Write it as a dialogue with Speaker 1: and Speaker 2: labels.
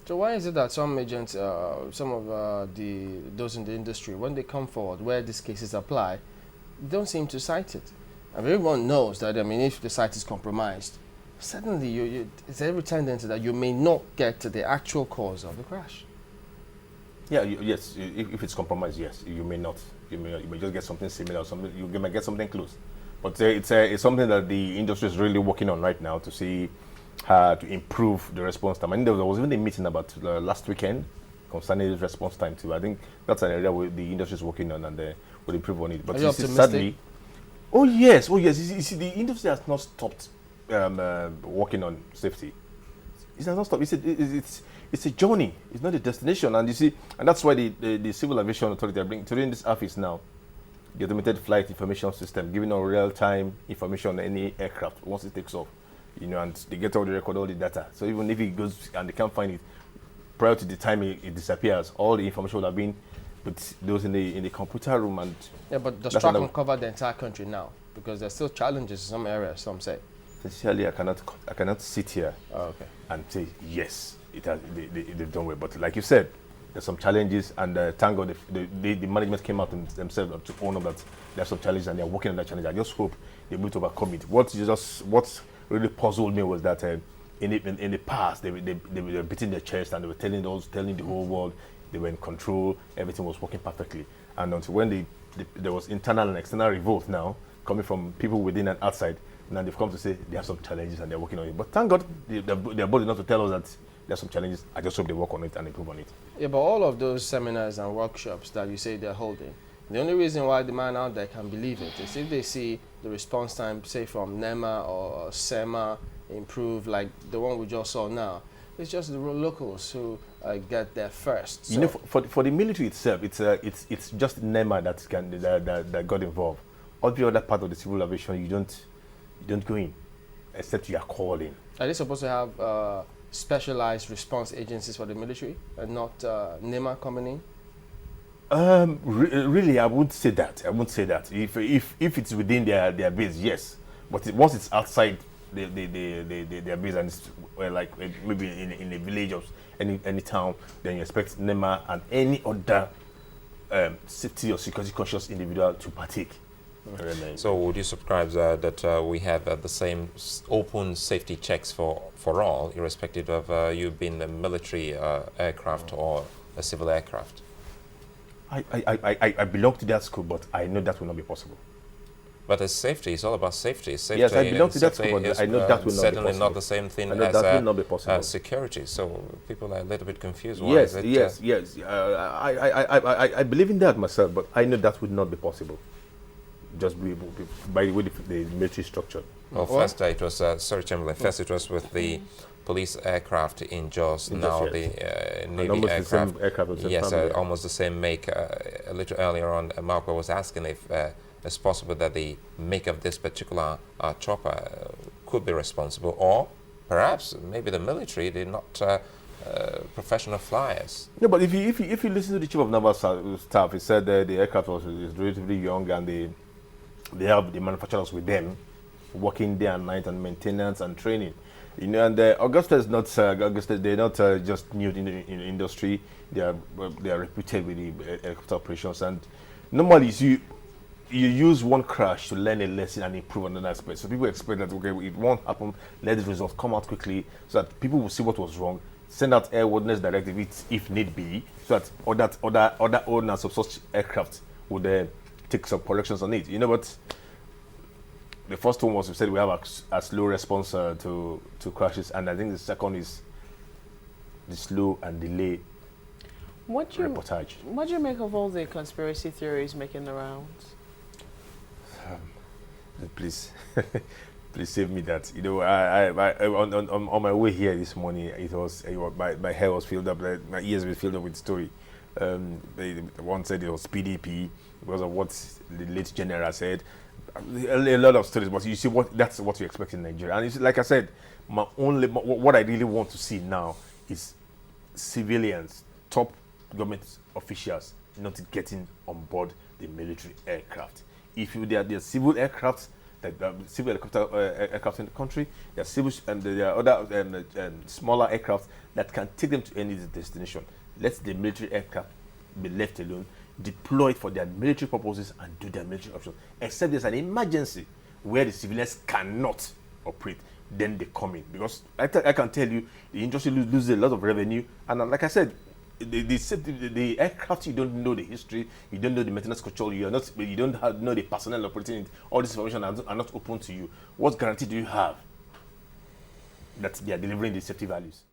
Speaker 1: So why is it that some agents, some of those in the industry, when they come forward where these cases apply, they don't seem to cite it? And everyone knows that, I mean, if the site is compromised, suddenly it's every tendency that you may not get to the actual cause of the crash.
Speaker 2: Yeah, yes. If it's compromised, yes, you may not. You may just get something similar. Something you might get something close. But it's something that the industry is really working on right now to see how to improve the response time. And there was even a meeting about last weekend concerning response time too. I think that's an area where the industry is working on and will improve on it. But
Speaker 1: Are you optimistic?
Speaker 2: sadly, oh yes, oh yes. You see, the industry has not stopped working on safety. It has not stopped. It's a journey. It's not a destination. And you see, and that's why the Civil Aviation Authority are bringing this office now, the automated flight information system, giving out real-time information on any aircraft once it takes off. And they get all the record, all the data. So even if it goes and they can't find it prior to the time it disappears, all the information will have been with those in the computer room. And
Speaker 1: yeah, but does Tracom cover the entire country now? Because there's still challenges in some areas. Some say.
Speaker 2: Sincerely, I cannot sit here and say yes, they've done well. But like you said, there's some challenges, and thank God the management came out themselves to own up that there's some challenges and they're working on that challenge. I just hope they're able to overcome it. What really puzzled me was that in the past they were beating their chest and they were telling the whole world they were in control, everything was working perfectly. And until when there was internal and external revolt now coming from people within and outside. Now they've come to say they have some challenges and they're working on it. But thank God they're bold enough to tell us that there are some challenges. I just hope they work on it and improve on it.
Speaker 1: Yeah, but all of those seminars and workshops that you say they're holding, the only reason why the man out there can believe it is if they see the response time, say from NEMA or SEMA, improve like the one we just saw now. It's just the locals who get there first. So.
Speaker 2: For the military itself, it's just NEMA that got involved. All the other part of the civil aviation, you don't go in, except you are called in.
Speaker 1: Are they supposed to have specialized response agencies for the military and not NEMA coming in?
Speaker 2: Really, I wouldn't say that. If it's within their base, yes. But once it's outside their base and it's maybe in a village or any town, then you expect NEMA and any other safety or security conscious individual to partake.
Speaker 3: So would you subscribe that we have the same open safety checks for all, irrespective of you being a military aircraft or a civil aircraft?
Speaker 2: I belong to that school, but I know that will not be possible.
Speaker 3: But it's safety. It's all about safety. Safety,
Speaker 2: yes, I belong to that school, but I know that will not be possible.
Speaker 3: Certainly not the same thing as security. So people are a little bit confused. Why
Speaker 2: yes,
Speaker 3: is it,
Speaker 2: yes. I believe in that myself, but I know that would not be possible. Just by the way the military structure.
Speaker 3: Well, first it was sorry, Chamberlain. First it was with the police aircraft in Jaws. Now the Navy aircraft. Yes, almost the same make. A little earlier on, Marco was asking if it's possible that the make of this particular chopper could be responsible, or perhaps maybe the military did not. Professional flyers.
Speaker 2: No, but if you listen to the chief of naval staff, he said that the aircraft is relatively young and they have the manufacturers with them working day and night on maintenance and training. And Augusta is not they're not just new in the industry. They are reputed with the helicopter operations, and normally you use one crash to learn a lesson and improve on another aspect. So people expect that it won't happen. Let the results come out quickly so that people will see what was wrong. Send out airworthiness directive if need be, so that other owners of such aircraft would take some corrections on it. But the first one was we said we have a slow response to crashes, and I think the second is the slow and delay reportage.
Speaker 4: What do you make of all the conspiracy theories making the rounds?
Speaker 2: Please. Please save me that. I on my way here this morning, my hair was filled up, my ears were filled up with story. One said it was PDP because of what the late general said. A lot of stories, but you see that's what you expect in Nigeria. And like I said, what I really want to see now is civilians, top government officials, not getting on board the military aircraft. If they are civil aircraft, civil helicopter aircraft in the country. There are civil and there are other smaller aircraft that can take them to any destination. Let the military aircraft be left alone, deployed for their military purposes and do their military options. Except there's an emergency where the civilians cannot operate, then they come in. Because I can tell you, the industry loses a lot of revenue. And like I said, the aircraft, you don't know the history, you don't know the maintenance control, you don't know the personnel operating it. All this information are not open to you. What guarantee do you have that they are delivering the safety values?